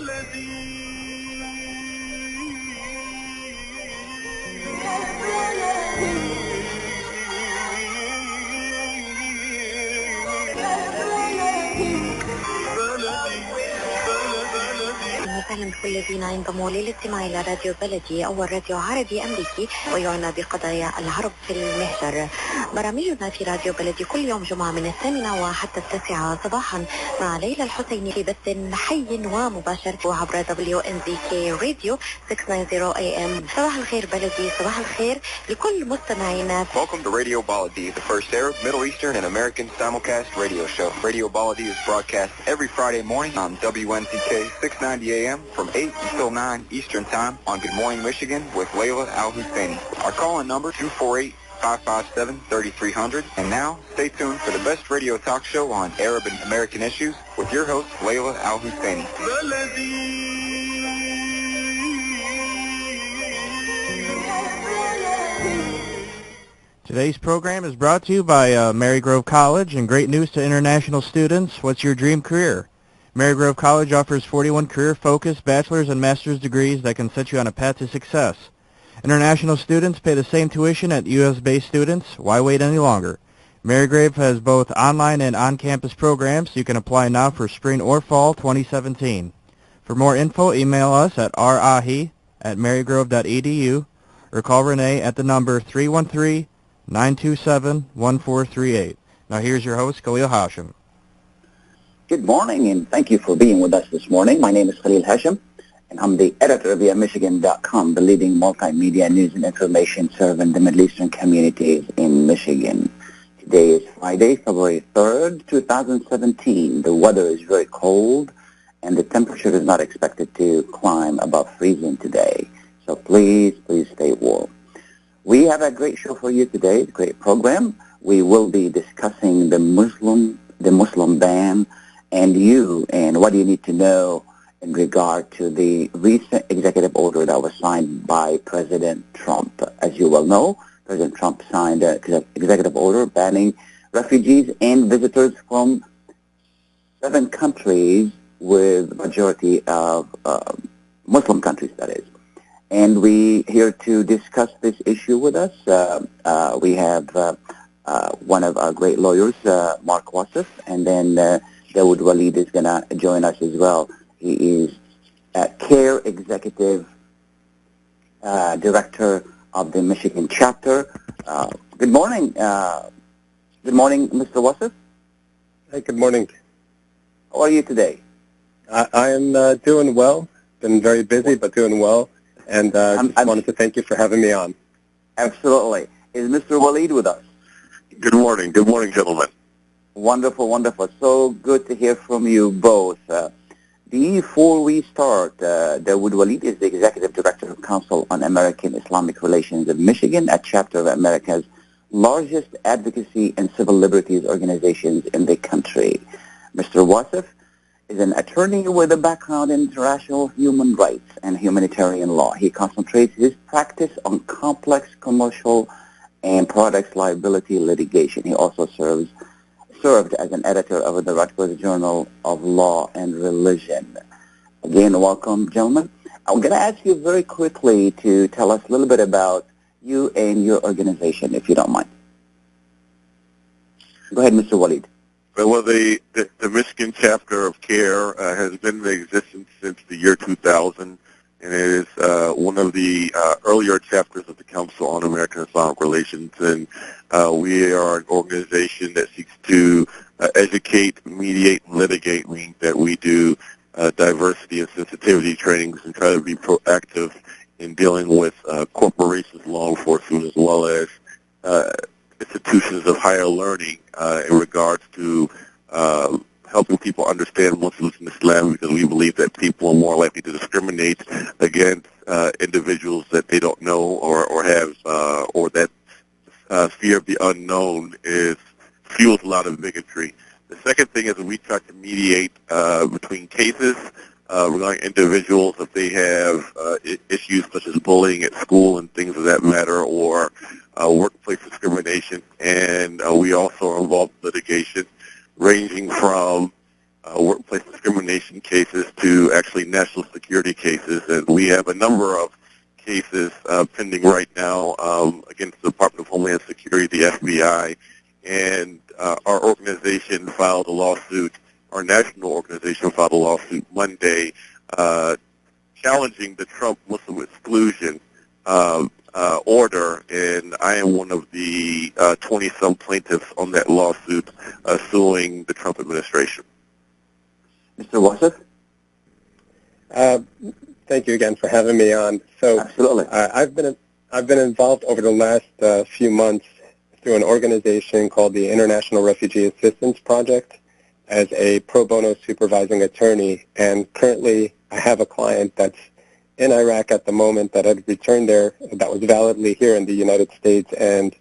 وسهلا بكل الذين ينضموا للاستماع إلى راديو بلدي أول راديو عربي أمريكي ويعنى بقضايا العرب في المهجر. برامجنا في راديو بلدي كل يوم جمعة من 8 وحتى 9 صباحا مع ليلى الحسيني في بث حي ومباشر وعبر wnzk راديو 690 AM. صباح الخير بلدي، صباح الخير لكل مستمعينا. Welcome to Radio Baladi, the first Arab, Middle Eastern, and American simulcast radio show. Radio Baladi is broadcast every Friday morning on wnzk 690 AM from 8 until 9 Eastern Time on Good Morning Michigan with Layla Al-Husseini. Our call-in number 248-557-3300. And now, stay tuned for the best radio talk show on Arab and American issues with your host, Layla Al-Husseini. Today's program is brought to you by Marygrove College, and great news to international students. What's your dream career? Marygrove College offers 41 career-focused bachelor's and master's degrees that can set you on a path to success. International students pay the same tuition at U.S.-based students. Why wait any longer? Marygrove has both online and on-campus programs, so you can apply now for spring or fall 2017. For more info, email us at rahi@marygrove.edu or call Renee at the number 313-927-1438. Now here's your host, Khalil Hachem. Good morning, and thank you for being with us this morning. My name is Khalil Hachem, and I'm the editor of wdmv.com, the leading multimedia news and information serving the Middle Eastern communities in Michigan. Today is Friday, February 3rd, 2017. The weather is very cold, and the temperature is not expected to climb above freezing today. So please stay warm. We have a great show for you today, a great program. We will be discussing the Muslim ban and what you need to know in regard to the recent executive order that was signed by President Trump. As you well know, President Trump signed an executive order banning refugees and visitors from 7 countries with majority of Muslim countries, that is. And we here to discuss this issue with us, we have one of our great lawyers, L.Wasef, and then Dawud Walid is going to join us as well. He is CAIR Executive Director of the Michigan chapter. Good morning. Good morning, Mr. Wasef. Hey, good morning. How are you today? I am doing well. Been very busy, but doing well. And just wanted to thank you for having me on. Absolutely. Is Mr. Walid with us? Good morning. Good morning, gentlemen. Wonderful, wonderful. So good to hear from you both. Before we start, Dawud Walid is the Executive Director of Council on American Islamic Relations of Michigan, a chapter of America's largest advocacy and civil liberties organizations in the country. Mr. Wasef is an attorney with a background in international human rights and humanitarian law. He concentrates his practice on complex commercial and products liability litigation. He also served as an editor of the Rutgers Journal of Law and Religion. Again, welcome, gentlemen. I'm going to ask you very quickly to tell us a little bit about you and your organization, if you don't mind. Go ahead, Mr. Walid. Well, the Michigan chapter of CAIR has been in existence since the year 2000, and it is one of the earlier chapters of the Council on American Islamic Relations, and we are an organization that seeks to educate, mediate, and litigate, meaning that we do diversity and sensitivity trainings and try to be proactive in dealing with corporations, law enforcement, as well as institutions of higher learning in regards to helping people understand Muslims and Islam, because we believe that people are more likely to discriminate against individuals that they don't know or have, or that fear of the unknown fuels a lot of bigotry. The second thing is that we try to mediate between cases regarding individuals if they have issues such as bullying at school and things of that matter, or workplace discrimination, and we also are involved in litigation ranging from workplace discrimination cases to actually national security cases. And we have a number of cases pending right now against the Department of Homeland Security, the FBI, and our organization filed a lawsuit, our national organization filed a lawsuit Monday challenging the Trump Muslim exclusion order, and I am one of the 20-some plaintiffs on that lawsuit suing the Trump administration. Mr. Wasef? Thank you again for having me on. So, absolutely. I've been involved over the last few months through an organization called the International Refugee Assistance Project as a pro bono supervising attorney, and currently I have a client that's in Iraq at the moment that had returned there that was validly here in the United States, and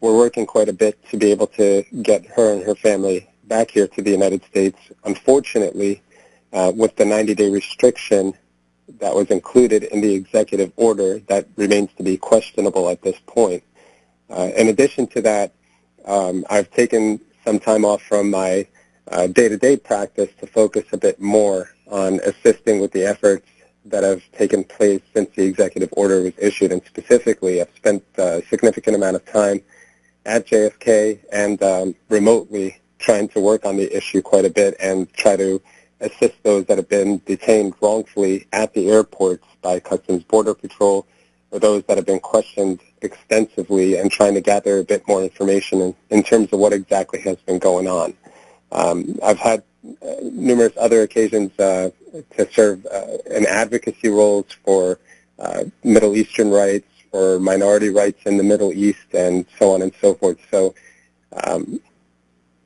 we're working quite a bit to be able to get her and her family back here to the United States. Unfortunately, with the 90-day restriction that was included in the executive order, that remains to be questionable at this point. In addition to that, I've taken some time off from my day-to-day practice to focus a bit more on assisting with the efforts that have taken place since the executive order was issued, and specifically I've spent a significant amount of time at JFK and remotely trying to work on the issue quite a bit and try to assist those that have been detained wrongfully at the airports by Customs Border Patrol, or those that have been questioned extensively, and trying to gather a bit more information in terms of what exactly has been going on. I've had numerous other occasions to serve in advocacy roles for Middle Eastern rights, for minority rights in the Middle East, and so on and so forth. So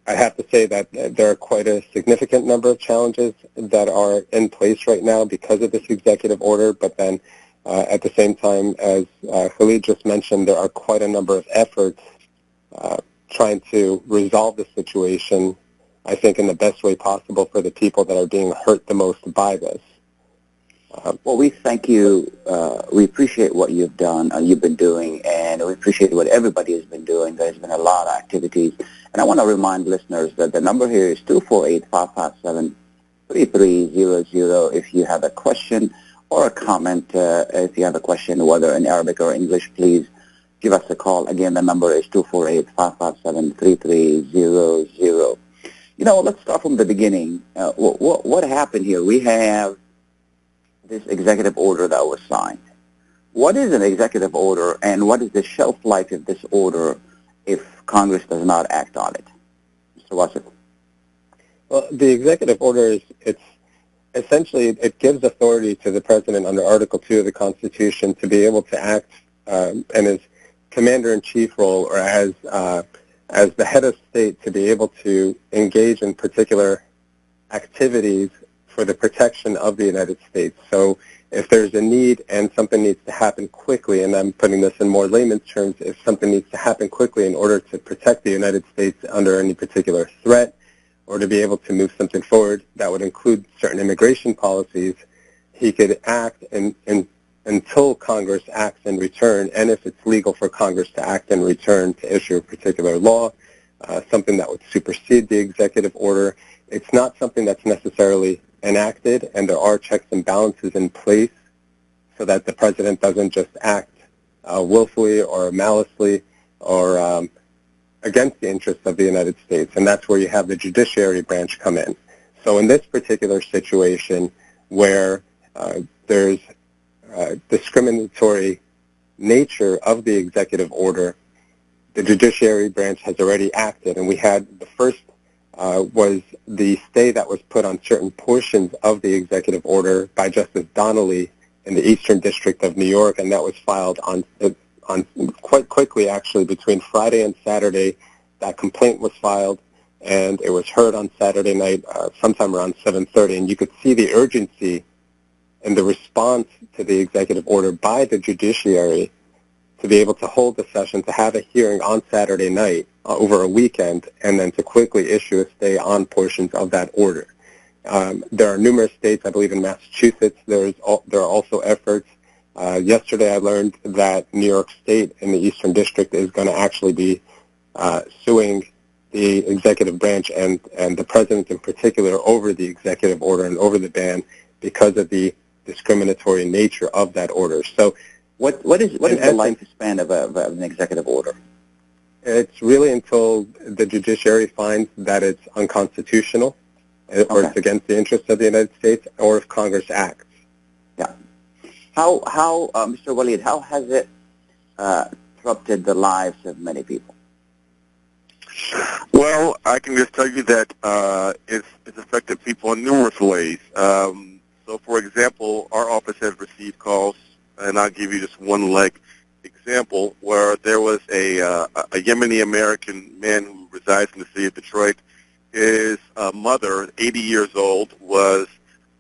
I have to say that there are quite a significant number of challenges that are in place right now because of this executive order, but then at the same time, as Khalid just mentioned, there are quite a number of efforts trying to resolve the situation, I think, in the best way possible for the people that are being hurt the most by this. Well, we thank you. We appreciate what you've done, you've been doing, and we appreciate what everybody has been doing. There's been a lot of activities. And I want to remind listeners that the number here is 248-557-3300. If you have a question or a comment, if you have a question, whether in Arabic or English, please give us a call. Again, the number is 248-557-3300. You know, let's start from the beginning. What happened here? We have this executive order that was signed. What is an executive order, and what is the shelf life of this order if Congress does not act on it? Mr. Wasef? Well, the executive order it's essentially, it gives authority to the President under Article 2 of the Constitution to be able to act in his commander-in-chief role, or as the head of state, to be able to engage in particular activities for the protection of the United States. So if there's a need and something needs to happen quickly, and I'm putting this in more layman's terms, if something needs to happen quickly in order to protect the United States under any particular threat, or to be able to move something forward that would include certain immigration policies, he could act until Congress acts in return, and if it's legal for Congress to act in return to issue a particular law, something that would supersede the executive order. It's not something that's necessarily enacted, and there are checks and balances in place so that the President doesn't just act willfully or maliciously or against the interests of the United States, and that's where you have the judiciary branch come in. So in this particular situation where there's discriminatory nature of the executive order, the judiciary branch has already acted, and we had the first was the stay that was put on certain portions of the executive order by Justice Donnelly in the Eastern District of New York, and that was filed on quite quickly, actually, between Friday and Saturday. That complaint was filed, and it was heard on Saturday night, sometime around 7:30, and you could see the urgency in the response to the executive order by the judiciary to be able to hold the session, to have a hearing on Saturday night over a weekend, and then to quickly issue a stay on portions of that order. There are numerous states, I believe in Massachusetts, there are also efforts. Yesterday I learned that New York State in the Eastern District is going to actually be suing the executive branch and the president in particular over the executive order and over the ban because of the discriminatory nature of that order. So what is the lifespan of an executive order? It's really until the judiciary finds that it's unconstitutional or it's against the interests of the United States, or if Congress acts. Yeah. How Mr. Walid, how has it disrupted the lives of many people? Well, I can just tell you that it's affected people in numerous ways. So, for example, our office has received calls, and I'll give you just one example, where there was a Yemeni American man who resides in the city of Detroit. His mother, 80 years old, was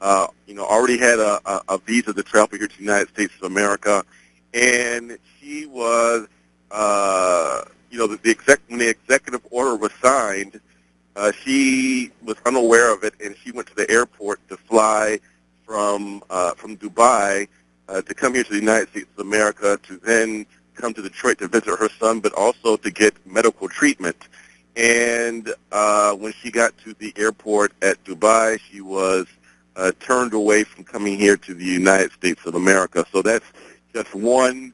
already had a visa to travel here to the United States of America, and she was when the executive order was signed, she was unaware of it, and she went to the airport to fly from Dubai to come here to the United States of America, to then come to Detroit to visit her son, but also to get medical treatment. And when she got to the airport at Dubai, she was turned away from coming here to the United States of America. So that's just one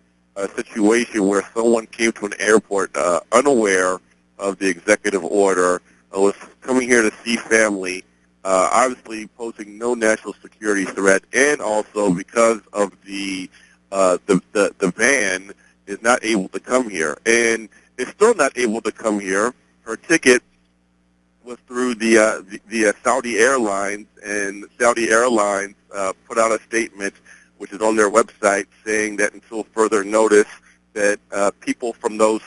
situation where someone came to an airport unaware of the executive order, was coming here to see family, obviously posing no national security threat, and also because of the ban, is not able to come here, and is still not able to come here. Her ticket was through the Saudi Airlines, and Saudi Airlines put out a statement, which is on their website, saying that until further notice, that people from those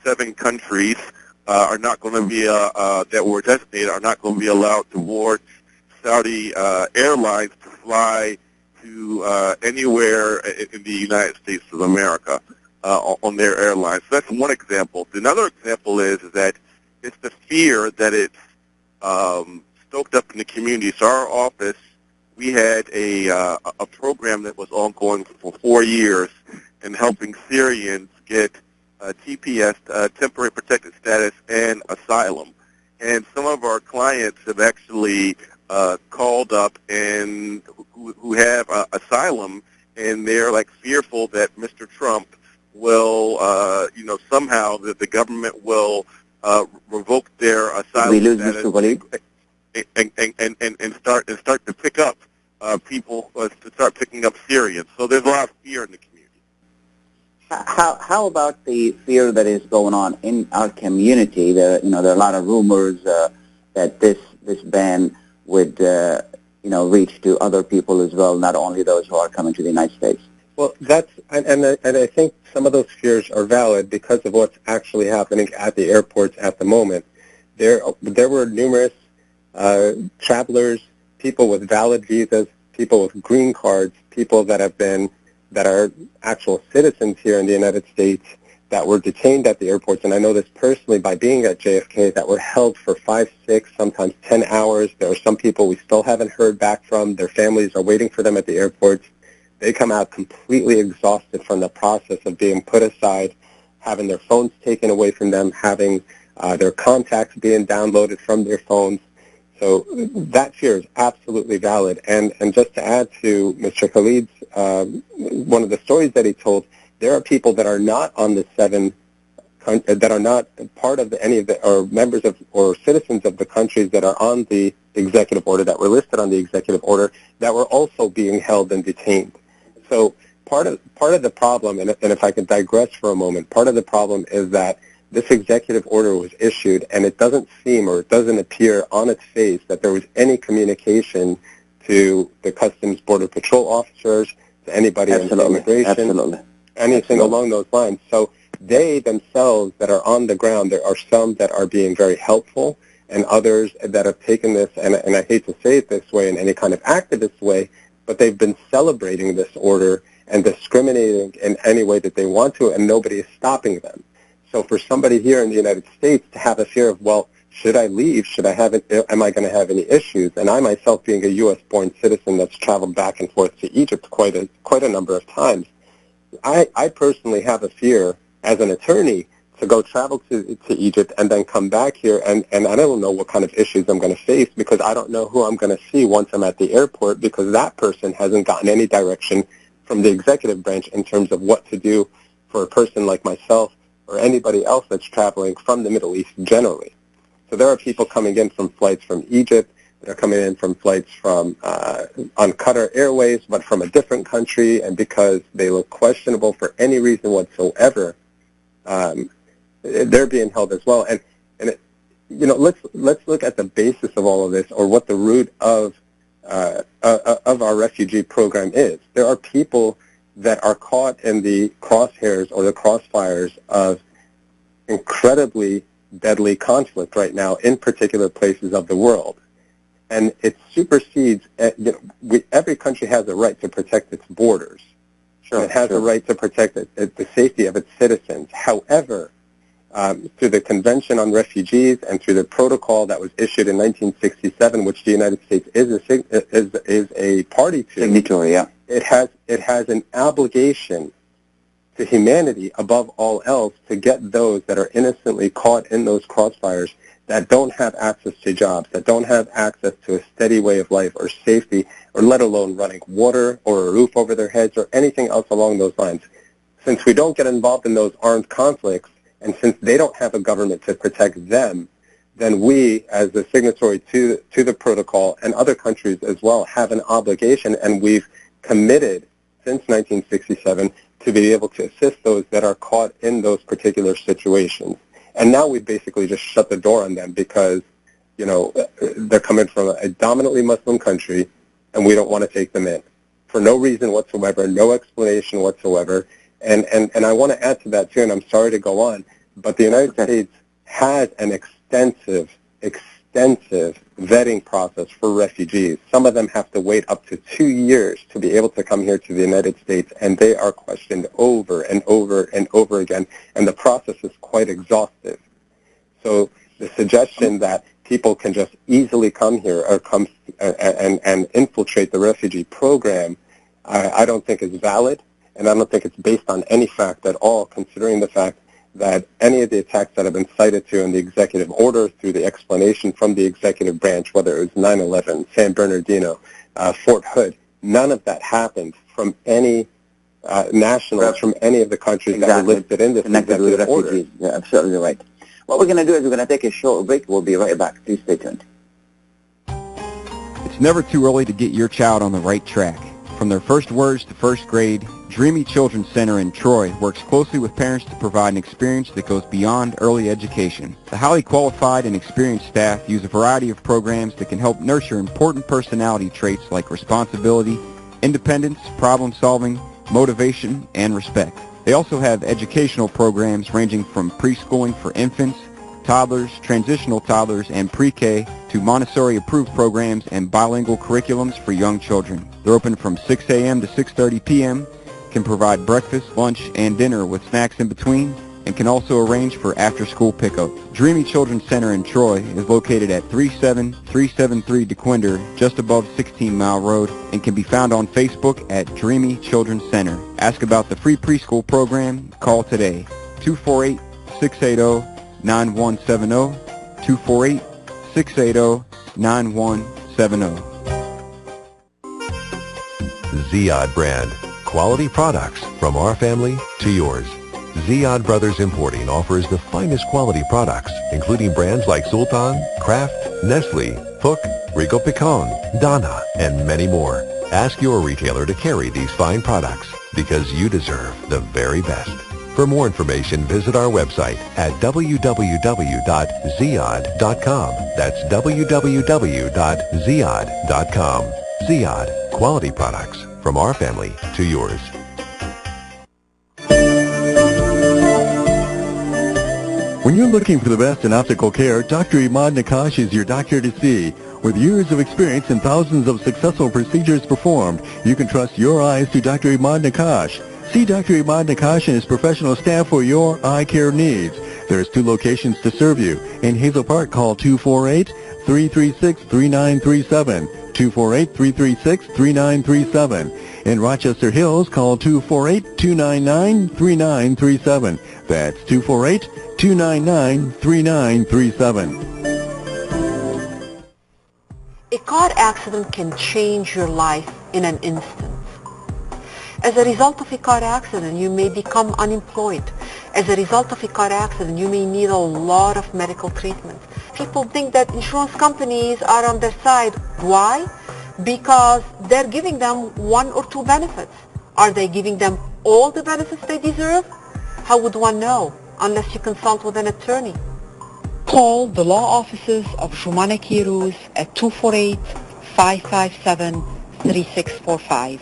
7 countries are not going to be that were designated are not going to be allowed to board Saudi Airlines to fly to anywhere in the United States of America on their airlines. So that's one example. Another example is that it's the fear that it's stoked up in the community. So our office, we had a program that was ongoing for 4 years in helping Syrians get TPS, temporary protected status, and asylum. And some of our clients have actually called up and who have asylum, and they're fearful that Mr. Trump will, somehow that the government will revoke their asylum status and start to pick up people, to start picking up Syrians. So there's a lot of fear in the community. How about the fear that is going on in our community? There are a lot of rumors that this ban would reach to other people as well, not only those who are coming to the United States. Well, and I think some of those fears are valid because of what's actually happening at the airports at the moment. There were numerous travelers, people with valid visas, people with green cards, people that are actual citizens here in the United States that were detained at the airports, and I know this personally by being at JFK, that were held for 5, 6, sometimes 10 hours. There are some people we still haven't heard back from. Their families are waiting for them at the airports. They come out completely exhausted from the process of being put aside, having their phones taken away from them, having their contacts being downloaded from their phones. So that fear is absolutely valid. And just to add to Mr. Khalid's, one of the stories that he told, there are people that are not on the 7, that are not part of any of the, or members of, or citizens of the countries that are on the executive order, that were listed on the executive order, that were also being held and detained. So part of the problem, and if I could digress for a moment, part of the problem is that this executive order was issued, and it doesn't seem, or it doesn't appear on its face, that there was any communication to the Customs Border Patrol officers, to anybody in immigration, anything along those lines. So they themselves that are on the ground, there are some that are being very helpful, and others that have taken this, and I hate to say it this way, in any kind of activist way, but they've been celebrating this order and discriminating in any way that they want to, and nobody is stopping them. So for somebody here in the United States to have a fear of, well, should I leave? Should I have it? Am I going to have any issues? And I myself, being a U.S.-born citizen that's traveled back and forth to Egypt quite a number of times, I personally have a fear as an attorney to go travel to Egypt and then come back here, and I don't know what kind of issues I'm going to face because I don't know who I'm going to see once I'm at the airport because that person hasn't gotten any direction from the executive branch in terms of what to do for a person like myself or anybody else that's traveling from the Middle East generally. So there are people coming in from flights from Egypt, they're coming in from flights from on Qatar Airways, but from a different country, and because they look questionable for any reason whatsoever, they're being held as well. And let's look at the basis of all of this, or what the root of our refugee program is. There are people that are caught in the crosshairs or the crossfires of incredibly deadly conflict right now in particular places of the world. And it supersedes, every country has a right to protect its borders. Sure, it has a right to protect the safety of its citizens. However, through the Convention on Refugees and through the protocol that was issued in 1967, which the United States is a party to, signatory, yeah, it has an obligation to humanity above all else to get those that are innocently caught in those crossfires, that don't have access to jobs, that don't have access to a steady way of life or safety, or let alone running water or a roof over their heads or anything else along those lines. Since we don't get involved in those armed conflicts, and since they don't have a government to protect them, then we, as a signatory to the protocol, and other countries as well, have an obligation, and we've committed since 1967 to be able to assist those that are caught in those particular situations. And now we basically just shut the door on them because, they're coming from a dominantly Muslim country, and we don't want to take them in for no reason whatsoever, no explanation whatsoever. And I want to add to that too, and I'm sorry to go on, but the United States has an extensive vetting process for refugees. Some of them have to wait up to 2 years to be able to come here to the United States, and they are questioned over and over and over again, and the process is quite exhaustive. So the suggestion that people can just easily come here or come and infiltrate the refugee program, I don't think is valid, and I don't think it's based on any fact at all, considering the fact that any of the attacks that have been cited to in the executive order through the explanation from the executive branch, whether it was 9/11, San Bernardino, Fort Hood, none of that happened from any nationals from any of the countries that were listed in this executive order. You're absolutely right. What we're going to do is we're going to take a short break. We'll be right back. Please stay tuned. It's never too early to get your child on the right track. From their first words to first grade, Dreamy Children's Center in Troy works closely with parents to provide an experience that goes beyond early education. The highly qualified and experienced staff use a variety of programs that can help nurture important personality traits like responsibility, independence, problem solving, motivation, and respect. They also have educational programs ranging from preschooling for infants, toddlers, transitional toddlers, and pre-K to Montessori-approved programs and bilingual curriculums for young children. They're open from 6 a.m. to 6:30 p.m., can provide breakfast, lunch, and dinner with snacks in between, and can also arrange for after-school pickup. Dreamy Children's Center in Troy is located at 37373 DeQuinder, just above 16 Mile Road, and can be found on Facebook at Dreamy Children's Center. Ask about the free preschool program. Call today, 248-680-9170, 248-680-9170. Ziyad brand. Quality products from our family to yours. Ziyad Brothers Importing offers the finest quality products, including brands like Sultan, Kraft, Nestle, Hook, Rico Picon, Donna, and many more. Ask your retailer to carry these fine products because you deserve the very best. For more information, visit our website at www.ziyad.com. That's www.ziyad.com. Ziyad, quality products from our family to yours. When you're looking for the best in optical care, Dr. Imad Nakash is your doctor to see. With years of experience and thousands of successful procedures performed, you can trust your eyes to Dr. Imad Nakash. See Dr. Imad Nakash and his professional staff for your eye care needs. There's 2 locations to serve you. In Hazel Park, call 248-336-3937. 248-336-3937. In Rochester Hills, call 248-299-3937. That's 248 299-3937. A car accident can change your life in an instant. As a result of a car accident, you may become unemployed. As a result of a car accident, you may need a lot of medical treatment. People think that insurance companies are on their side. Why? Because they're giving them one or two benefits. Are they giving them all the benefits they deserve? How would one know unless you consult with an attorney? Call the law offices of Jumana Kiruz at 248-557-3645.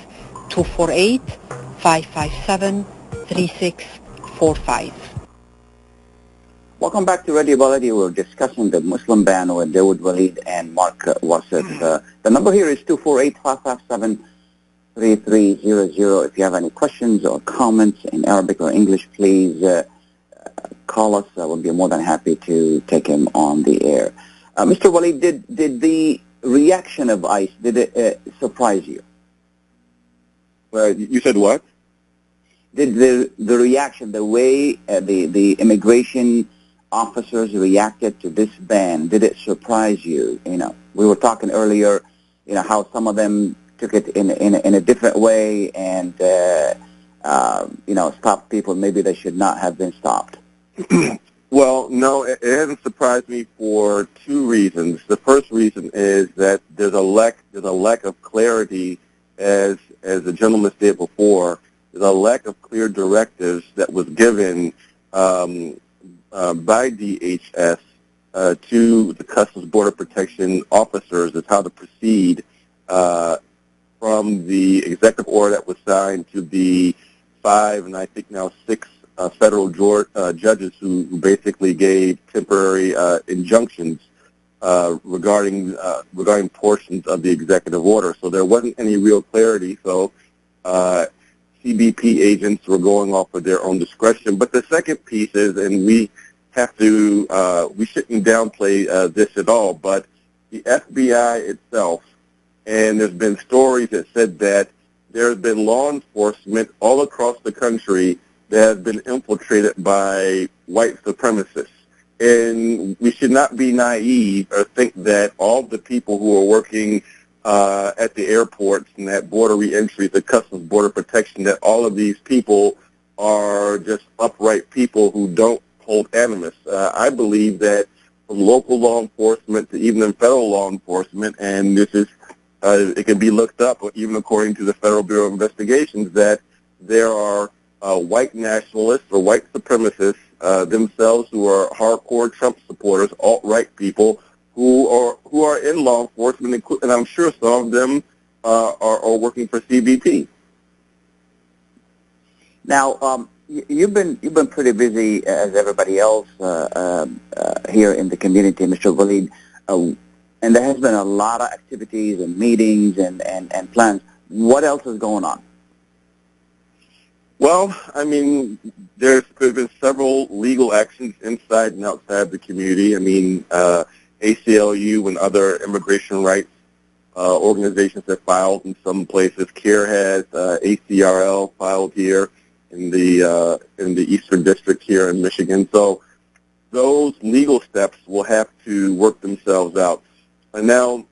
248-557-3645. Welcome back to Radio Baladi. We're discussing the Muslim ban with Dawud, Walid, and Mark Wasef. The number here is 248-557-3300. If you have any questions or comments in Arabic or English, please call us. We'll be more than happy to take him on the air. Mr. Walid, did the reaction of ICE, did it surprise you? You said what? Did the reaction, the way the immigration officers reacted to this ban, did it surprise you? You know, we were talking earlier, you know, how some of them took it in a different way and you know, stopped people maybe they should not have been stopped. Well, no, it hasn't surprised me for two reasons. The first reason is that there's a lack of clarity, as the gentleman stated before. There's a lack of clear directives that was given by DHS to the Customs Border Protection officers as how to proceed from the executive order that was signed to the 5 and I think now 6 federal judges who basically gave temporary injunctions regarding portions of the executive order. So there wasn't any real clarity. So CBP agents were going off of their own discretion. But the second piece is, and we shouldn't downplay this at all, but the FBI itself, and there's been stories that said that there's been law enforcement all across the country that have been infiltrated by white supremacists. And we should not be naive or think that all the people who are working at the airports and at border reentry, the Customs Border Protection, that all of these people are just upright people who don't hold animus. I believe that from local law enforcement to even federal law enforcement, and this is, it can be looked up, even according to the Federal Bureau of Investigations, that there are white nationalists or white supremacists themselves who are hardcore Trump supporters, alt-right people who are in law enforcement, and I'm sure some of them are working for CBP. Now, you've been pretty busy as everybody else here in the community, Mr. Walid, and there has been a lot of activities and meetings and plans. What else is going on? Well, I mean, there's been several legal actions inside and outside the community. I mean, ACLU and other immigration rights organizations have filed in some places. CAIR has, ACRL filed here in the Eastern District here in Michigan. So those legal steps will have to work themselves out. And now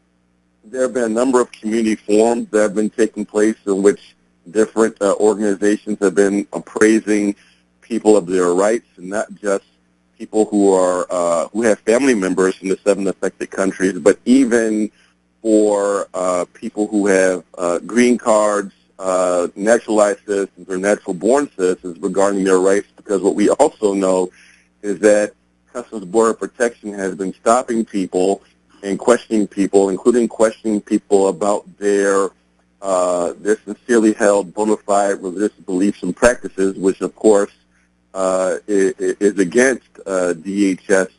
there have been a number of community forums that have been taking place in which different organizations have been appraising people of their rights, and not just people who are who have family members in the 7 affected countries, but even for people who have green cards, naturalized citizens, or natural-born citizens regarding their rights. Because what we also know is that Customs Border Protection has been stopping people and questioning people, including questioning people about their sincerely held bona fide religious beliefs and practices, which of course is against DHS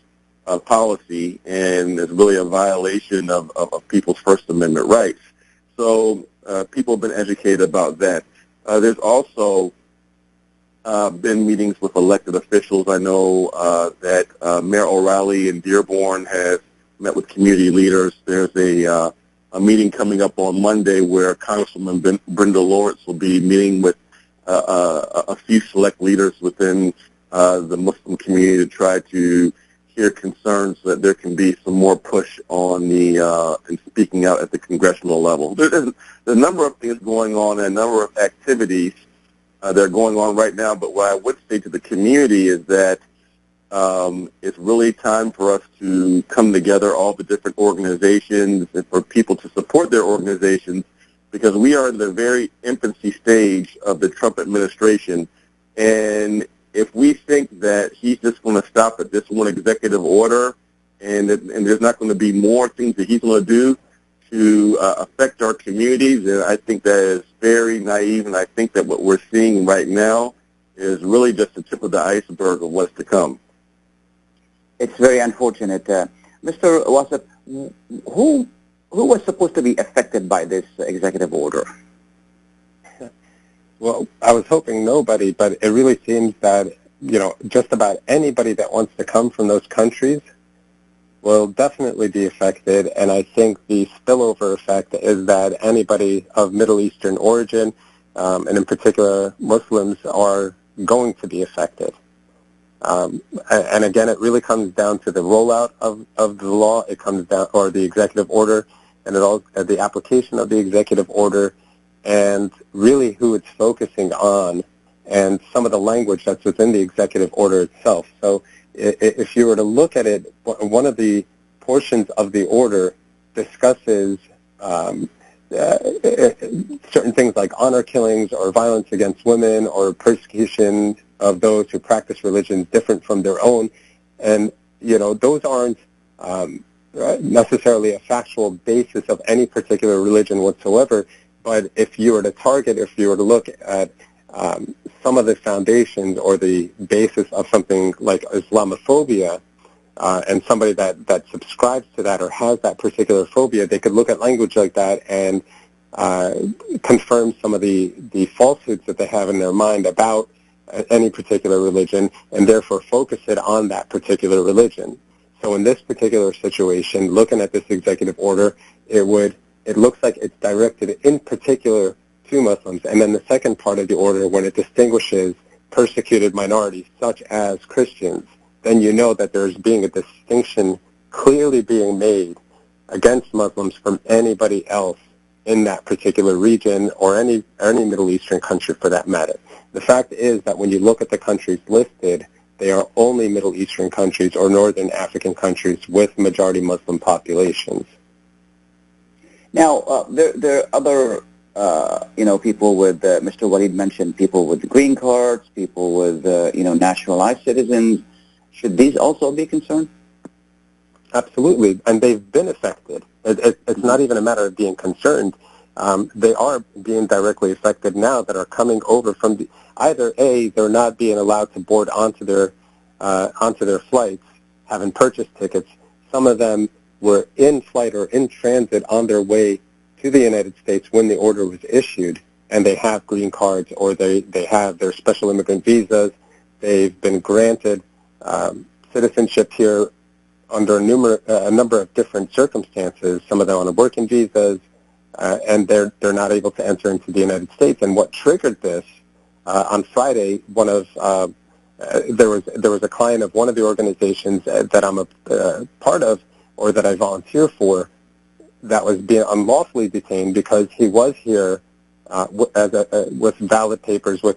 policy and is really a violation of people's First Amendment rights. So people have been educated about that. There's also been meetings with elected officials. I know that Mayor O'Reilly in Dearborn has met with community leaders. There's a meeting coming up on Monday where Congresswoman Brenda Lawrence will be meeting with a few select leaders within the Muslim community to try to hear concerns that there can be some more push on in speaking out at the congressional level. There's a number of things going on and a number of activities that are going on right now, but what I would say to the community is that it's really time for us to come together, all the different organizations, and for people to support their organizations, because we are in the very infancy stage of the Trump administration, and if we think that he's just going to stop at this one executive order and there's not going to be more things that he's going to do to affect our communities, then I think that is very naive, and I think that what we're seeing right now is really just the tip of the iceberg of what's to come. It's very unfortunate. Mr. Wasef, who was supposed to be affected by this executive order? Well, I was hoping nobody, but it really seems that, just about anybody that wants to come from those countries will definitely be affected, and I think the spillover effect is that anybody of Middle Eastern origin, and in particular Muslims, are going to be affected. And again, it really comes down to the rollout of the law. It comes down, or the executive order, and the application of the executive order, and really who it's focusing on, and some of the language that's within the executive order itself. So if you were to look at it, one of the portions of the order discusses certain things like honor killings or violence against women or persecution of those who practice religions different from their own. And, those aren't necessarily a factual basis of any particular religion whatsoever. But if you were to look at some of the foundations or the basis of something like Islamophobia, and somebody that subscribes to that or has that particular phobia, they could look at language like that and confirm some of the falsehoods that they have in their mind about any particular religion, and therefore focus it on that particular religion. So in this particular situation, looking at this executive order, it looks like it's directed in particular to Muslims. And then the second part of the order, when it distinguishes persecuted minorities such as Christians, then you know that there's being a distinction clearly being made against Muslims from anybody else in that particular region or any Middle Eastern country for that matter. The fact is that when you look at the countries listed, they are only Middle Eastern countries or Northern African countries with majority Muslim populations. Now, there are other, people with, Mr. Walid mentioned, people with green cards, people with, naturalized citizens. Should these also be concerned? Absolutely, and they've been affected. It's not even a matter of being concerned. They are being directly affected now that are coming over from either A, they're not being allowed to board onto their flights, having purchased tickets. Some of them were in flight or in transit on their way to the United States when the order was issued, and they have green cards or they have their special immigrant visas. They've been granted citizenship here under a number of different circumstances, some of them on working visas, and they're not able to enter into the United States. And what triggered this, on Friday, there was a client of one of the organizations that I'm a part of, or that I volunteer for, that was being unlawfully detained because he was here with valid papers, with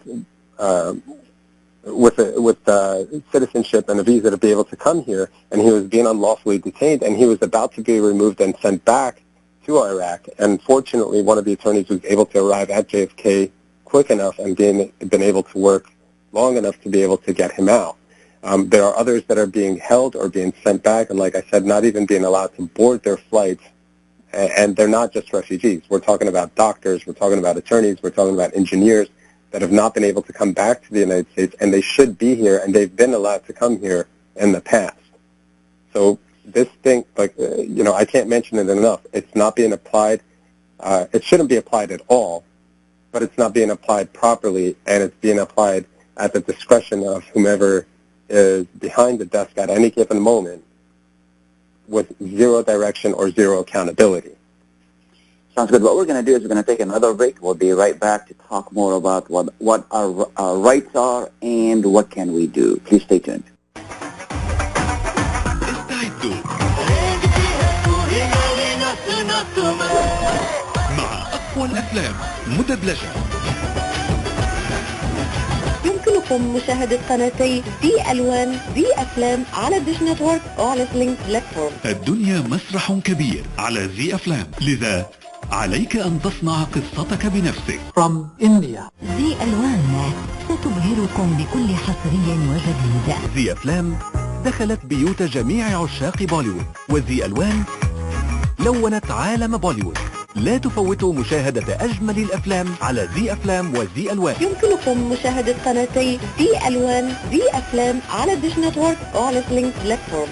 citizenship and a visa to be able to come here, and he was being unlawfully detained, and he was about to be removed and sent back to Iraq. And fortunately, one of the attorneys was able to arrive at JFK quick enough and been able to work long enough to be able to get him out. There are others that are being held or being sent back, and like I said, not even being allowed to board their flights. And they're not just refugees. We're talking about doctors, we're talking about attorneys, we're talking about engineers that have not been able to come back to the United States, and they should be here, and they've been allowed to come here in the past. So this thing, I can't mention it enough. It's not being applied. It shouldn't be applied at all, but it's not being applied properly, and it's being applied at the discretion of whomever is behind the desk at any given moment, with zero direction or zero accountability. Sounds good. What we're going to do is we're going to take another break. We'll be right back to talk more about what our rights are and what can we do. Please stay tuned. استعدوا مع أقوى الأفلام مدبلجة. يمكنكم مشاهدة قناتي دي ألوان دي أفلام على ديش نتورك أو على سلينك بلاتفورم. الدنيا مسرح كبير على زي أفلام، لذا عليك أن تصنع قصتك بنفسك. From India. زي ألوان ستبهركم بكل حصري وجديد. زي أفلام دخلت بيوت جميع عشاق بوليوود، وزي ألوان لونت عالم بوليوود. لا تفوتوا مشاهدة أجمل الأفلام على زي أفلام وزي ألوان. يمكنكم مشاهدة قناتي دي ألوان دي أفلام على ديش نتورك أو على سلينك بلاتفورم.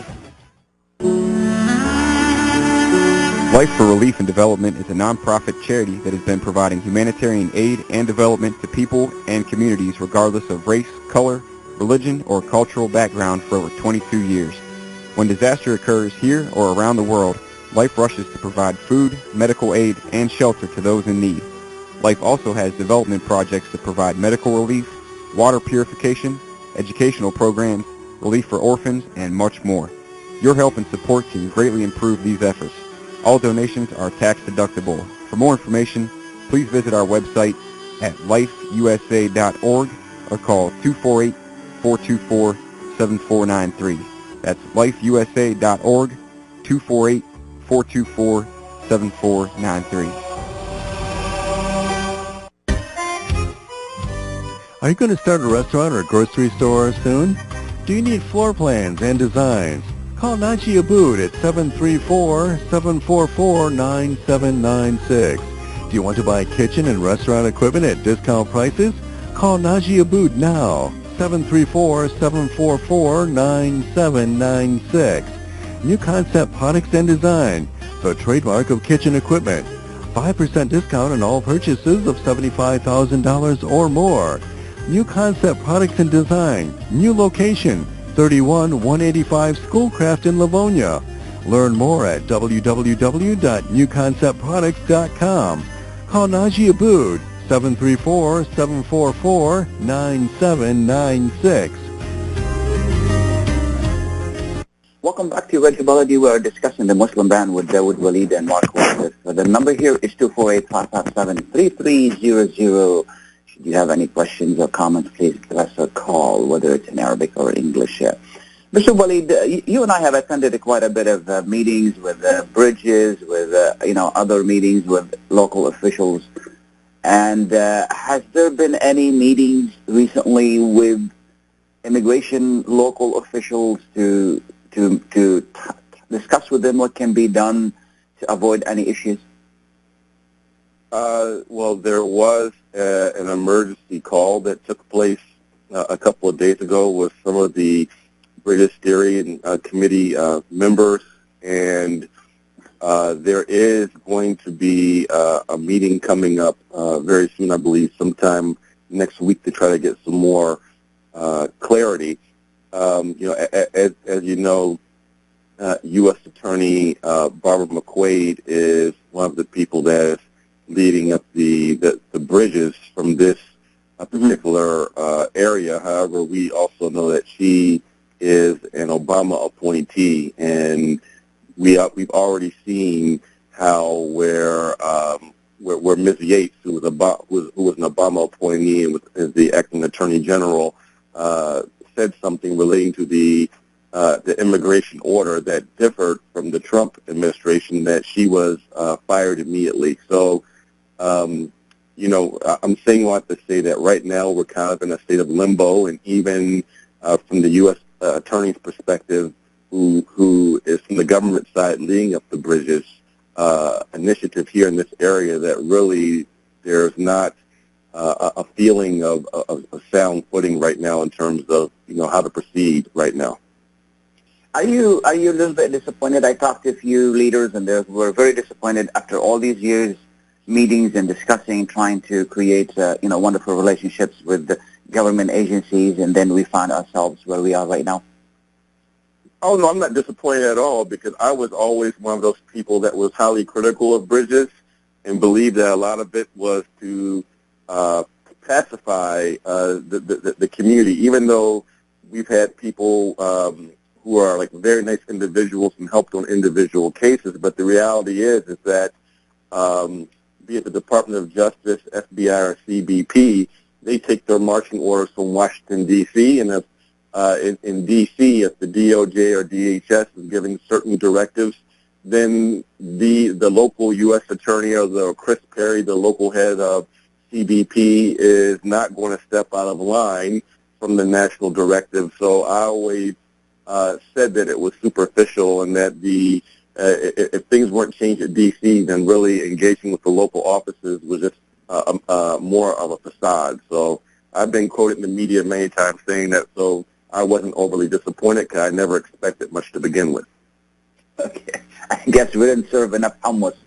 Life for Relief and Development is a non-profit charity that has been providing humanitarian aid and development to people and communities regardless of race, color, religion, or cultural background for over 22 years. When disaster occurs here or around the world, Life rushes to provide food, medical aid, and shelter to those in need. Life also has development projects that provide medical relief, water purification, educational programs, relief for orphans, and much more. Your help and support can greatly improve these efforts. All donations are tax deductible. For more information, please visit our website at lifeusa.org or call 248-424-7493. That's lifeusa.org, 248-424-7493. Are you going to start a restaurant or grocery store soon? Do you need floor plans and designs? Call Naji Abood at 734-744-9796. Do you want to buy kitchen and restaurant equipment at discount prices? Call Naji Abood now, 734-744-9796. New Concept Products and Design, the trademark of kitchen equipment. 5% discount on all purchases of $75,000 or more. New Concept Products and Design, new location, 31185 Schoolcraft in Livonia. Learn more at www.newconceptproducts.com. Call Naji Abood, 734-744-9796. Welcome back to Radio Baladi. We are discussing the Muslim ban with Dawud, Walid, and L.Wasef. The number here is 248-557-3300. Should you have any questions or comments, please give us a call, whether it's in Arabic or English. Mr. Walid, you and I have attended quite a bit of meetings with bridges, with other meetings with local officials. And has there been any meetings recently with immigration local officials to discuss with them what can be done to avoid any issues? Well, there was an emergency call that took place a couple of days ago with some of the British Steering Committee members, and there is going to be a meeting coming up very soon, I believe, sometime next week to try to get some more clarity. As you know, U.S. Attorney Barbara McQuaid is one of the people that is leading up the bridges from this particular area. However, we also know that she is an Obama appointee, and we've already seen how where Ms. Yates, who was an Obama appointee and was the acting Attorney General, said something relating to the immigration order that differed from the Trump administration, that she was fired immediately. So, I'm saying all that to say that right now we're kind of in a state of limbo, and even from the U.S. Attorney's perspective, who is from the government side leading up the bridges initiative here in this area, that really there's not a feeling of a sound footing right now in terms of how to proceed right now. Are you a little bit disappointed? I talked to a few leaders, and they were very disappointed after all these years, meetings and discussing, trying to create wonderful relationships with the government agencies, and then we find ourselves where we are right now. Oh, no, I'm not disappointed at all, because I was always one of those people that was highly critical of bridges. and believe that a lot of it was to pacify the community, even though we've had people who are like very nice individuals and helped on individual cases. But the reality is that be it the Department of Justice, FBI, or CBP, they take their marching orders from Washington, D.C., and if in D.C., if the DOJ or DHS is giving certain directives, then the local U.S. attorney or Chris Perry, the local head of CBP, is not going to step out of line from the national directive. So I always said that it was superficial, and that if things weren't changed at D.C., then really engaging with the local offices was just more of a facade. So I've been quoted in the media many times saying that, so I wasn't overly disappointed because I never expected much to begin with. Okay. I guess we didn't serve enough hummus.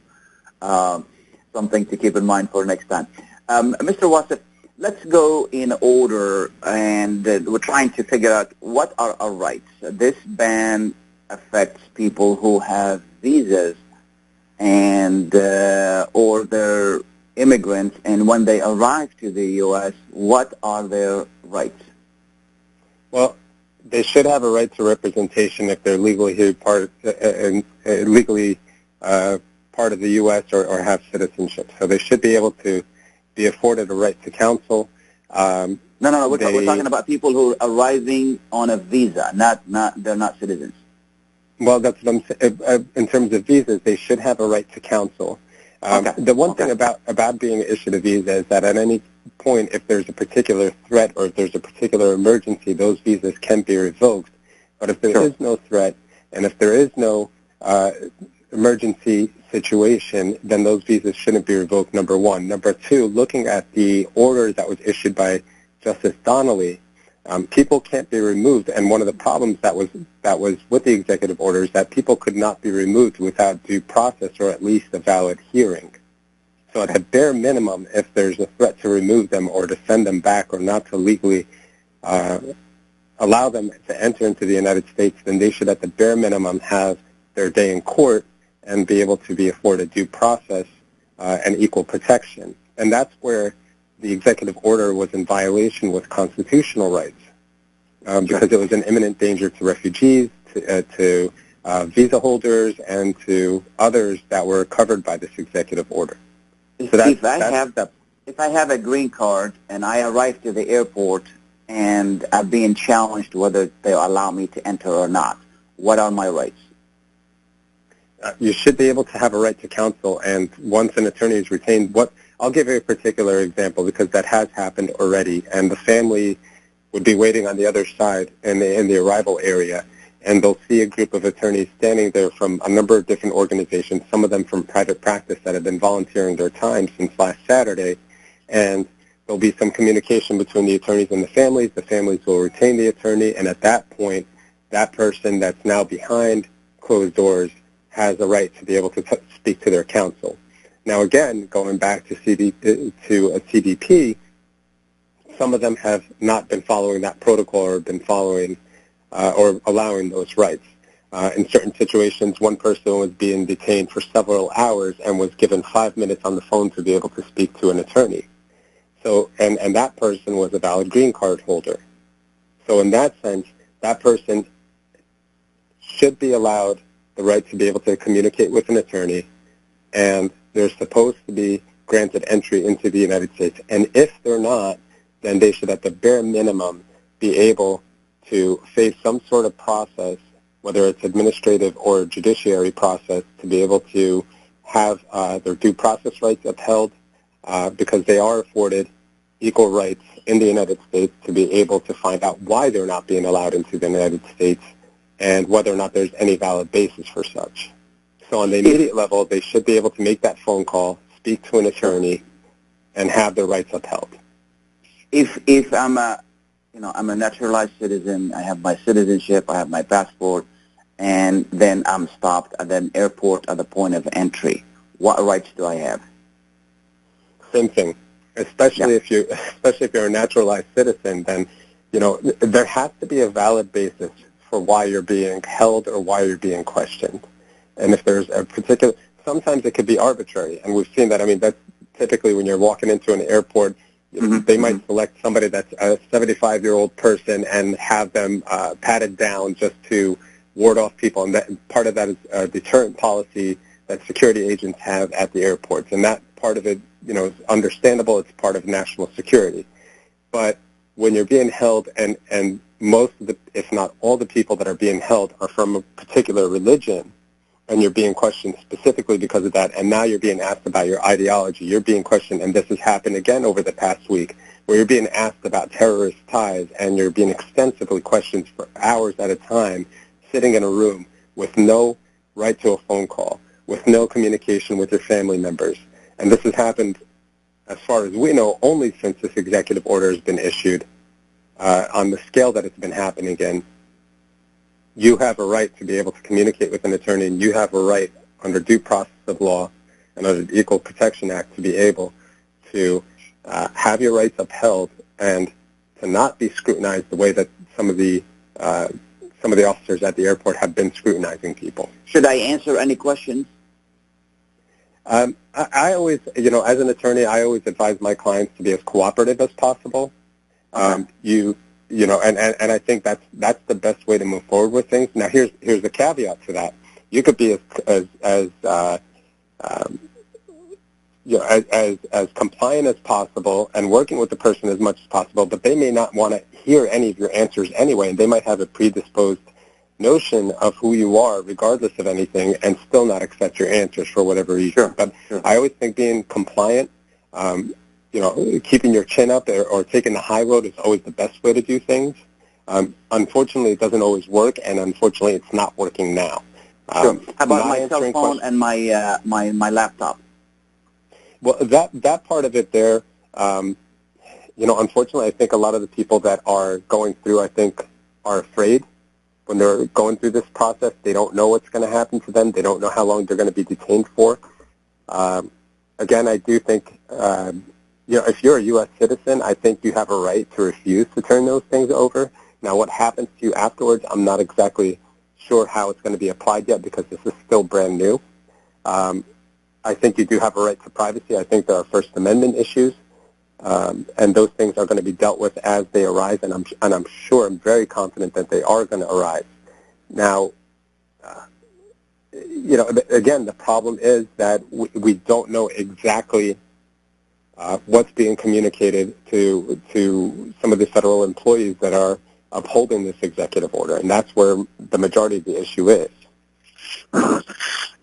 Something to keep in mind for next time. Mr. Wasef, let's go in order, and we're trying to figure out what are our rights. This ban affects people who have visas and or they're immigrants, and when they arrive to the U.S., what are their rights? Well, they should have a right to representation if they're legally here part of the U.S. or have citizenship. So they should be able to be afforded a right to counsel. No. We're talking about people who are arriving on a visa. They're not citizens. Well, that's what I'm saying. In terms of visas, they should have a right to counsel. The one thing about being issued a visa is that at any point, if there's a particular threat or if there's a particular emergency, those visas can be revoked. But if there is no threat and if there is no emergency situation, then those visas shouldn't be revoked, number one. Number two, looking at the order that was issued by Justice Donnelly, people can't be removed, and one of the problems that was with the executive order is that people could not be removed without due process or at least a valid hearing. So at the bare minimum, if there's a threat to remove them or to send them back or not to legally allow them to enter into the United States, then they should at the bare minimum have their day in court and be able to be afforded due process and equal protection. And that's where the executive order was in violation with constitutional rights because it was an imminent danger to refugees, to visa holders, and to others that were covered by this executive order. So if I have a green card and I arrive to the airport and I'm being challenged whether they allow me to enter or not, what are my rights? You should be able to have a right to counsel, and once an attorney is retained, I'll give you a particular example because that has happened already, and the family would be waiting on the other side in the arrival area, and they'll see a group of attorneys standing there from a number of different organizations, some of them from private practice that have been volunteering their time since last Saturday, and there'll be some communication between the attorneys and the families. The families will retain the attorney, and at that point, that person that's now behind closed doors has a right to be able to speak to their counsel. Now, again, going back to CBP, some of them have not been following that protocol or been following or allowing those rights. In certain situations, one person was being detained for several hours and was given 5 minutes on the phone to be able to speak to an attorney. So, and that person was a valid green card holder. So in that sense, that person should be allowed the right to be able to communicate with an attorney, and they're supposed to be granted entry into the United States. And if they're not, then they should at the bare minimum be able to face some sort of process, whether it's administrative or judiciary process, to be able to have their due process rights upheld because they are afforded equal rights in the United States to be able to find out why they're not being allowed into the United States and whether or not there's any valid basis for such. So on the immediate level, they should be able to make that phone call, speak to an attorney, and have their rights upheld. If I'm a naturalized citizen, I have my citizenship, I have my passport, and then I'm stopped at an airport at the point of entry, what rights do I have? Same thing. Especially if you're a naturalized citizen, then there has to be a valid basis for why you're being held or why you're being questioned. And if there's a particular, sometimes it could be arbitrary, and we've seen that. I mean, that's typically when you're walking into an airport, they might select somebody that's a 75-year-old person and have them patted down just to ward off people, and that part of that is a deterrent policy that security agents have at the airports, and that part of it, is understandable. It's part of national security. But when you're being held, and most of the, if not all the people that are being held are from a particular religion, and you're being questioned specifically because of that, and now you're being asked about your ideology, you're being questioned, and this has happened again over the past week, where you're being asked about terrorist ties, and you're being extensively questioned for hours at a time, sitting in a room with no right to a phone call, with no communication with your family members. And this has happened, as far as we know, only since this executive order has been issued. On the scale that it's been happening in, you have a right to be able to communicate with an attorney, and you have a right under due process of law and under the Equal Protection Act to be able to have your rights upheld and to not be scrutinized the way that some of the officers at the airport have been scrutinizing people. Should I answer any questions? I always, as an attorney, I always advise my clients to be as cooperative as possible. And I think that's the best way to move forward with things. Now, here's the caveat to that. You could be as compliant as possible and working with the person as much as possible, but they may not want to hear any of your answers anyway, and they might have a predisposed notion of who you are, regardless of anything, and still not accept your answers for whatever reason. Sure. But I always think being compliant, keeping your chin up or taking the high road is always the best way to do things. Unfortunately, it doesn't always work, and unfortunately, it's not working now. Sure. How about my cell phone and my laptop? Well, that part of it there, unfortunately, I think a lot of the people that are going through, I think, are afraid. When they're going through this process, they don't know what's going to happen to them. They don't know how long they're going to be detained for. Again, I do think, if you're a U.S. citizen, I think you have a right to refuse to turn those things over. Now, what happens to you afterwards, I'm not exactly sure how it's going to be applied yet because this is still brand new. I think you do have a right to privacy. I think there are First Amendment issues, and those things are going to be dealt with as they arise, and I'm sure, I'm very confident that they are going to arise. Now, again, the problem is that we don't know exactly what's being communicated to some of the federal employees that are upholding this executive order, and that's where the majority of the issue is.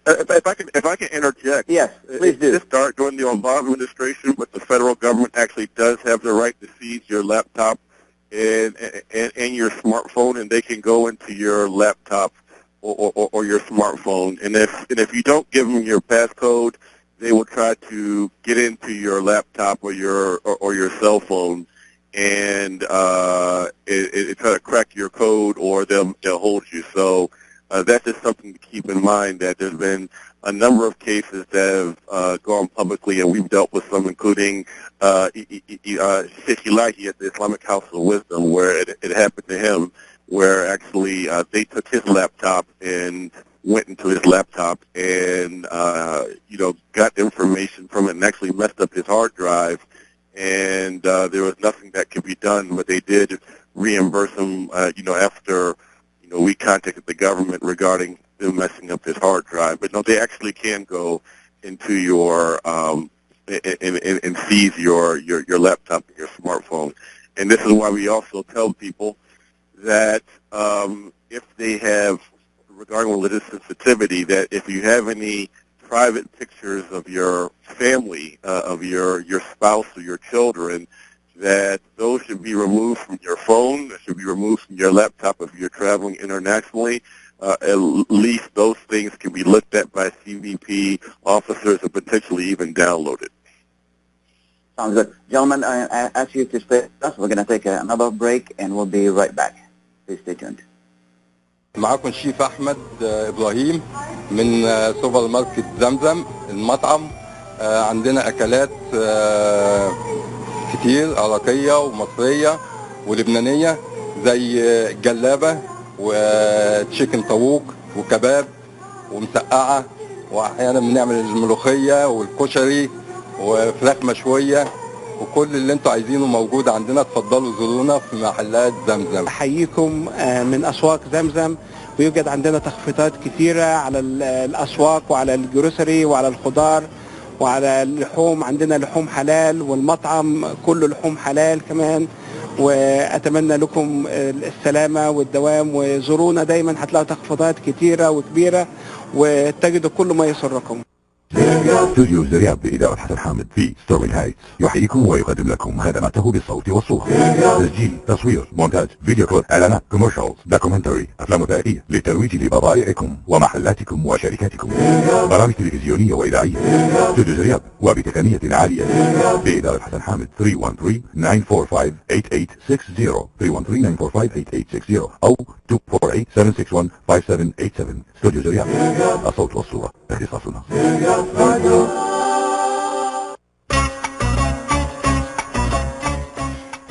If I can interject. Yes, please do. This started during the Obama administration, but the federal government actually does have the right to seize your laptop and your smartphone, and they can go into your laptop or your smartphone. And if you don't give them your passcode, they will try to get into your laptop or your cell phone and it try to crack your code, or they'll hold you. So that's just something to keep in mind, that there's been a number of cases that have gone publicly, and we've dealt with some, including Sheikh Elahi at the Islamic House of Wisdom, where it happened to him, where actually they took his laptop and went into his laptop and got information from it and actually messed up his hard drive, and there was nothing that could be done, but they did reimburse him after we contacted the government regarding them messing up his hard drive. But no, they actually can go into your and seize your laptop and your smartphone. And this is why we also tell people that if they have, regarding religious sensitivity, that if you have any private pictures of your family, of your spouse or your children, that those should be removed from your phone, that should be removed from your laptop if you're traveling internationally. At least those things can be looked at by CBP officers and potentially even downloaded. Sounds good. Gentlemen, I ask you to stay with us. We're going to take another break, and we'll be right back. Please stay tuned. معكم الشيف أحمد إبراهيم من سوبر ماركت زمزم المطعم. عندنا أكلات كتير عراقية ومصرية ولبنانية زي جلابة وتشيكن طاووق وكباب ومسقعة واحيانا بنعمل الملوخيه والكشري وفراخ مشويه وكل اللي انتوا عايزينه موجود عندنا. اتفضلوا زورونا في محلات زمزم. احييكم من اسواق زمزم، ويوجد عندنا تخفيضات كثيره على الاسواق وعلى الجروسري وعلى الخضار وعلى اللحوم. عندنا لحوم حلال، والمطعم كله لحوم حلال كمان. واتمنى لكم السلامه والدوام، وزورونا دايما هتلاقوا تخفيضات كثيره وكبيره وتجدوا كل ما يسركم. استوديو زرياب بإدارة حسن حامد في ستورلينغ هايتس يحييكم ويقدم لكم خدماته بالصوت والصورة، تسجيل، تصوير، مونتاج، فيديو كليب، اعلانات، كوميرشالز، دوكيومنتري، افلام وثائقية للترويج لبضائعكم ومحلاتكم وشركاتكم، برامج تلفزيونية وإذاعية. استوديو زرياب وبتقنية عالية بإدارة حسن حامد 313-945-8860 313-945-8860 أو 248-761-5787. استوديو زرياب، الصوت والصورة اختصاصنا.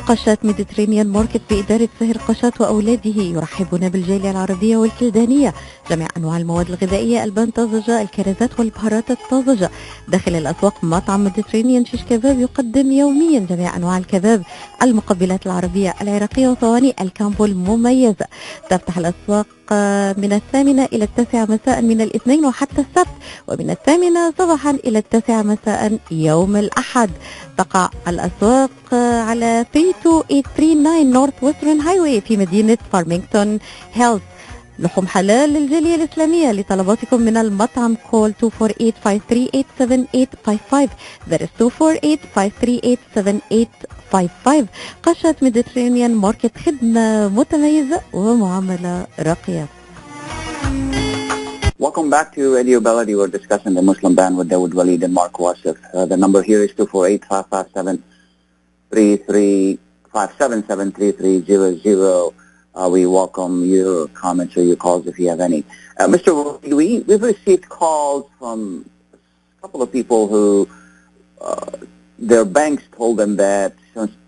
قشات ميديترينيان ماركت بإدارة سهر قشات وأولاده يرحبون بالجالية العربية والكلدانية. جميع أنواع المواد الغذائية، البان طازجة، الكرزات والبهارات الطازجة. داخل الأسواق مطعم ميديترينيان شيش كباب يقدم يوميا جميع أنواع الكباب، المقبلات العربية العراقية وصواني الكامبو المميزة. تفتح الأسواق من 8 إلى 9 مساء من الاثنين وحتى السبت، ومن 8 صباحا إلى 9 مساء يوم الأحد. تقع الأسواق على 32839 نورث ويسترن هايواي في مدينة فارمينغتون هيلز. لحوم حلال للجالية الإسلامية. لطلباتكم من المطعم كول 248-538-7855. That is 248-538-7855. قشة ميديترينيان ماركت، خدمة متميزة ومعاملة راقية. Welcome back to Radio Baladi. We're discussing the Muslim ban with Dawud, Walid, and L.Wasef. The number here is 248-557-3300. We welcome your comments or your calls if you have any. Mr. Walid, we've received calls from a couple of people who their banks told them that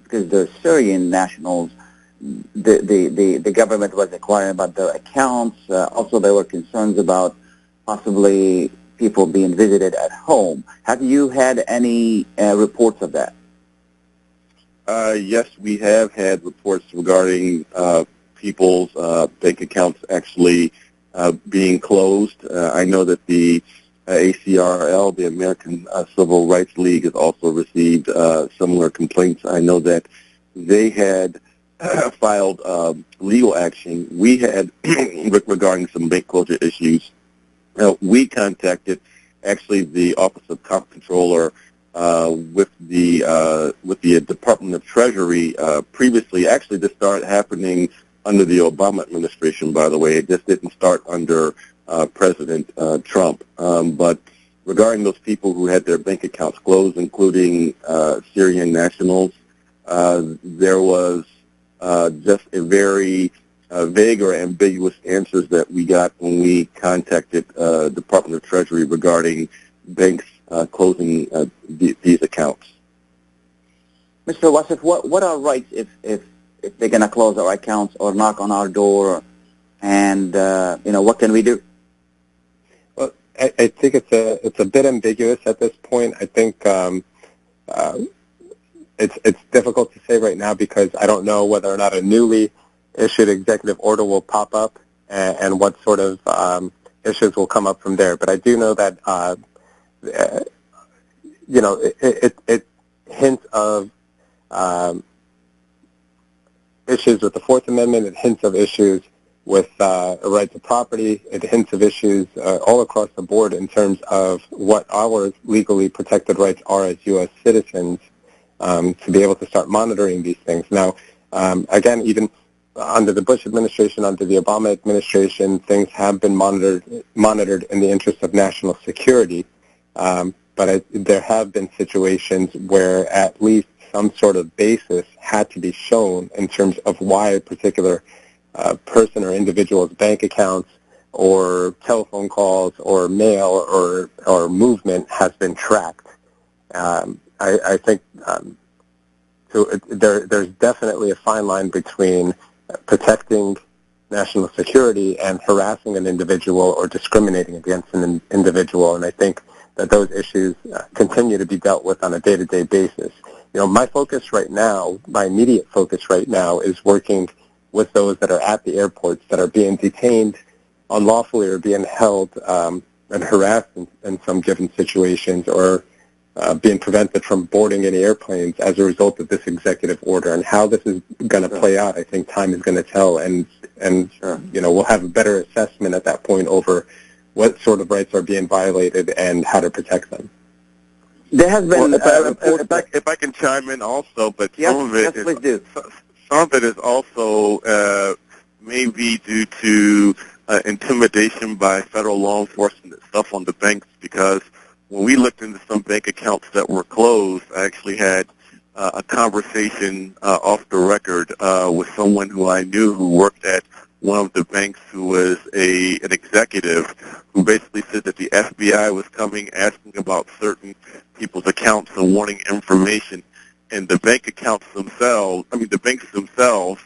because they're Syrian nationals, the government was inquiring about their accounts. Also, there were concerns about possibly people being visited at home. Have you had any reports of that? Yes, we have had reports regarding people's bank accounts actually being closed. I know that the ACRL, the American Civil Rights League, has also received similar complaints. I know that they had filed legal action. We had regarding some bank closure issues. We contacted actually the Office of Comptroller with the Department of Treasury previously. Actually, this started happening under the Obama administration, by the way. It just didn't start under President Trump. But regarding those people who had their bank accounts closed, including Syrian nationals, there was just a very vague or ambiguous answers that we got when we contacted Department of Treasury regarding banks closing these accounts. Mr. Wasef, what are rights if they're going to close our accounts or knock on our door, and what can we do? Well, I think it's a bit ambiguous at this point. I think it's difficult to say right now because I don't know whether or not a newly issued executive order will pop up and what sort of issues will come up from there. But I do know that it hints of issues with the Fourth Amendment. It hints of issues with right to property. It hints of issues all across the board in terms of what our legally protected rights are as U.S. citizens to be able to start monitoring these things. Now, again, even under the Bush administration, under the Obama administration, things have been monitored in the interest of national security. But there have been situations where at least some sort of basis had to be shown in terms of why a particular person or individual's bank accounts or telephone calls or mail or movement has been tracked. I think there's definitely a fine line between protecting national security and harassing an individual or discriminating against an individual. And I think that those issues continue to be dealt with on a day-to-day basis. My focus right now, my immediate focus right now, is working with those that are at the airports that are being detained unlawfully or being held and harassed in some given situations, or being prevented from boarding any airplanes as a result of this executive order. And how this is going to play out, I think time is going to tell, and we'll have a better assessment at that point over what sort of rights are being violated and how to protect them. There has been... if I can chime in also, but some of it is also maybe due to intimidation by federal law enforcement itself on the banks, because when we looked into some bank accounts that were closed, I actually had a conversation off the record with someone who I knew who worked at one of the banks, who was an executive, who basically said that the FBI was coming asking about certain people's accounts and wanting information, and the banks themselves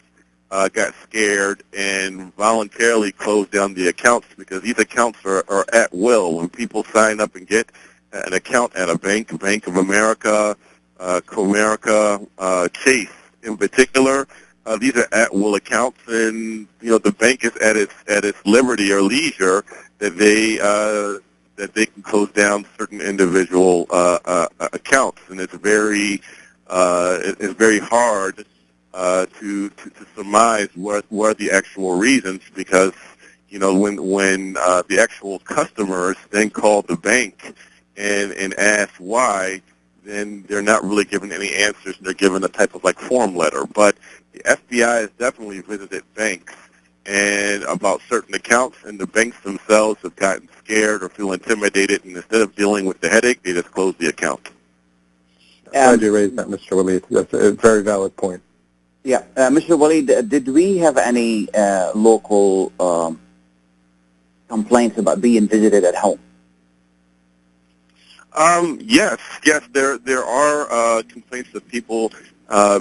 got scared and voluntarily closed down the accounts, because these accounts are at will. When people sign up and get an account at a bank, Bank of America, Comerica, Chase in particular, these are at-will accounts, and the bank is at its liberty or leisure that they can close down certain individual accounts, and it's very hard to surmise what are the actual reasons, because when the actual customers then call the bank and ask why, then they're not really given any answers. They're given a type of form letter. But the FBI has definitely visited banks and about certain accounts, and the banks themselves have gotten scared or feel intimidated, and instead of dealing with the headache, they just close the account. Glad you raised that, Mr. Walid. That's a very valid point. Yeah. Mr. Walid, did we have any local complaints about being visited at home? Yes, there are complaints of people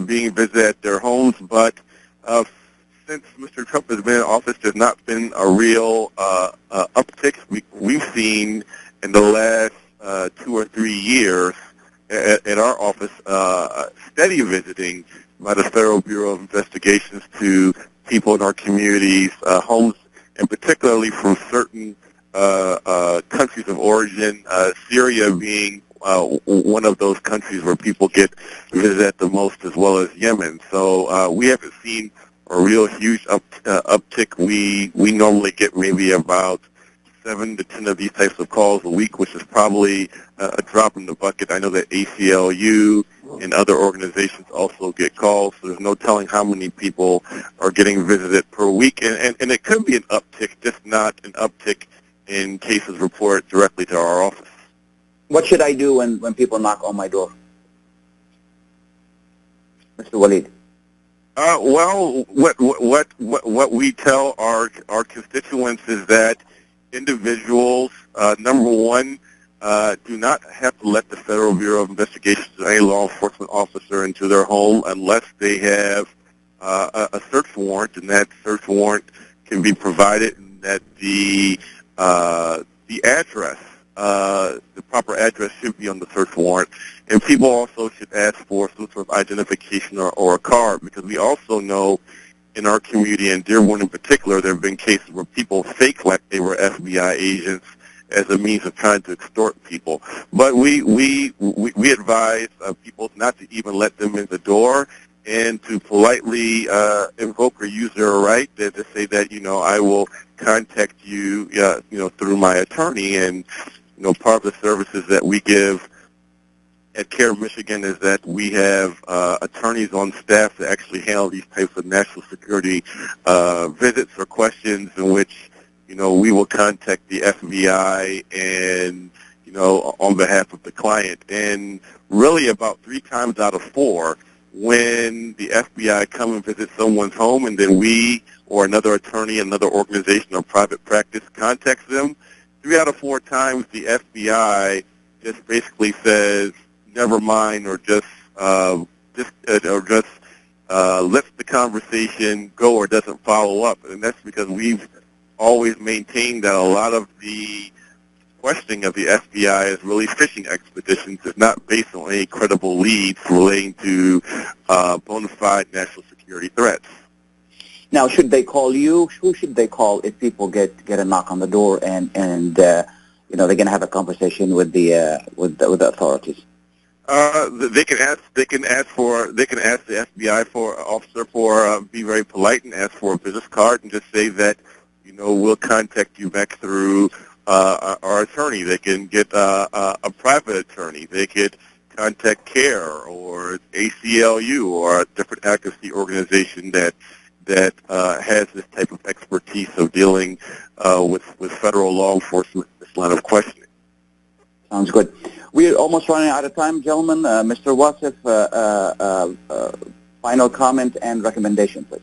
being visited at their homes, but since Mr. Trump has been in office, there's not been a real uptick. We've seen in the last 2 or 3 years at our office steady visiting by the Federal Bureau of Investigations to people in our communities' homes, and particularly from certain countries of origin, Syria being one of those countries where people get visited the most, as well as Yemen. So we haven't seen a real huge uptick. We normally get maybe about 7 to 10 of these types of calls a week, which is probably a drop in the bucket. I know that ACLU and other organizations also get calls, so there's no telling how many people are getting visited per week. And it could be an uptick, just not an uptick in cases reported directly to our office. What should I do when people knock on my door, Mr. Walid? Well, what we tell our constituents is that individuals, number one, do not have to let the Federal Bureau of Investigations or any law enforcement officer into their home unless they have a search warrant, and that search warrant can be provided, and that the address, the proper address should be on the search warrant. And people also should ask for some sort of identification or a card, because we also know in our community, in Dearborn in particular, there have been cases where people fake like they were FBI agents as a means of trying to extort people. But we advise people not to even let them in the door, and to politely invoke or use their right to say that, I will contact you, through my attorney. And, part of the services that we give at CAIR Michigan is that we have attorneys on staff that actually handle these types of national security visits or questions, in which, we will contact the FBI and, on behalf of the client. And really about 3 times out of 4, when the FBI come and visit someone's home, and then we or another attorney, another organization or private practice contacts them, 3 out of 4 times the FBI just basically says, never mind, or just lets the conversation conversation go or doesn't follow up. And that's because we've always maintained that a lot of the questioning of the FBI is really fishing expeditions. It's not based on any credible leads relating to bona fide national security threats. Now, should they call you? Who should they call if people get a knock on the door and they're going to have a conversation with the authorities? They can ask the FBI officer be very polite and ask for a business card and just say that we'll contact you back through our attorney. They can get a private attorney. They could contact CAIR or ACLU or a different advocacy organization that has this type of expertise of dealing with federal law enforcement in this line of questioning. Sounds good. We're almost running out of time, gentlemen. Mr. Wasef, final comment and recommendation, please.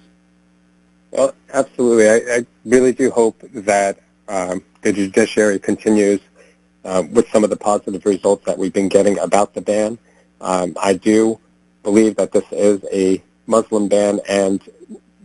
Well, absolutely. I really do hope that the judiciary continues with some of the positive results that we've been getting about the ban. I do believe that this is a Muslim ban, and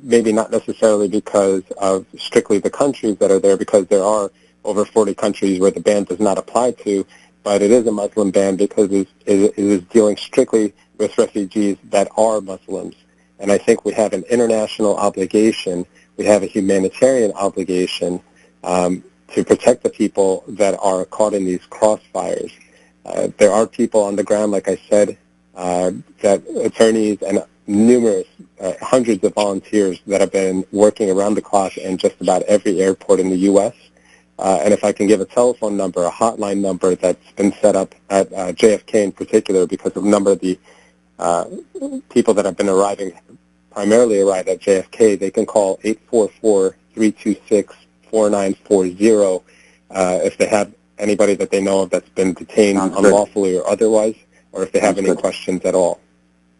maybe not necessarily because of strictly the countries that are there, because there are over 40 countries where the ban does not apply to, but it is a Muslim ban because it is dealing strictly with refugees that are Muslims. And I think we have an international obligation, we have a humanitarian obligation to protect the people that are caught in these crossfires. There are people on the ground, like I said, that attorneys and numerous, hundreds of volunteers that have been working around the clock in just about every airport in the U.S. And if I can give a telephone number, a hotline number that's been set up at JFK in particular, because of a number of the people that have been primarily arrived at JFK, they can call 844-326-4940 if they have anybody that they know of that's been detained unlawfully or otherwise, or if they have any questions at all.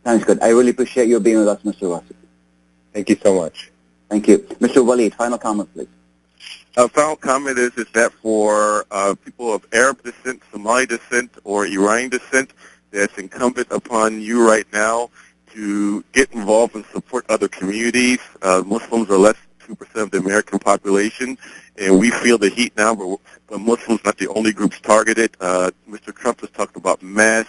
Sounds good. I really appreciate you being with us, Mr. Wasef. Thank you so much. Thank you. Mr. Walid, final comment, please. Final comment is that for people of Arab descent, Somali descent, or Iranian descent, that it's incumbent upon you right now to get involved and support other communities. Muslims are less than 2% of the American population, and we feel the heat now, but Muslims are not the only groups targeted. Mr. Trump has talked about mass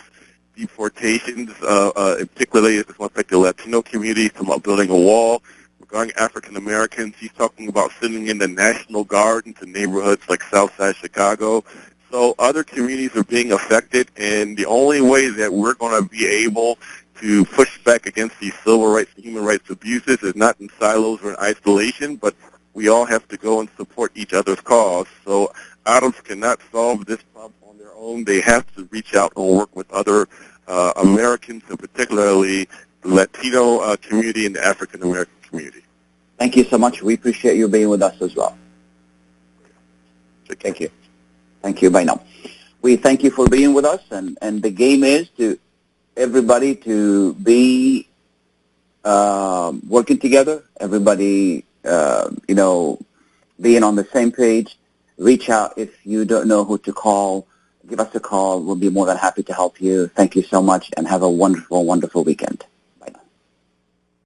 deportations, particularly with respect to Latino communities, about building a wall. Regarding African Americans, he's talking about sending in the National Guard into neighborhoods like Southside Chicago. So other communities are being affected, and the only way that we're going to be able to push back against these civil rights and human rights abuses is not in silos or in isolation, but we all have to go and support each other's cause. So Arabs cannot solve this problem on their own. They have to reach out and work with other Americans, and particularly the Latino community and the African American community. Thank you so much. We appreciate you being with us as well. Thank you. Thank you. Bye now. We thank you for being with us, and the game is to everybody to be working together, everybody, being on the same page. Reach out if you don't know who to call. Give us a call. We'll be more than happy to help you. Thank you so much, and have a wonderful, wonderful weekend.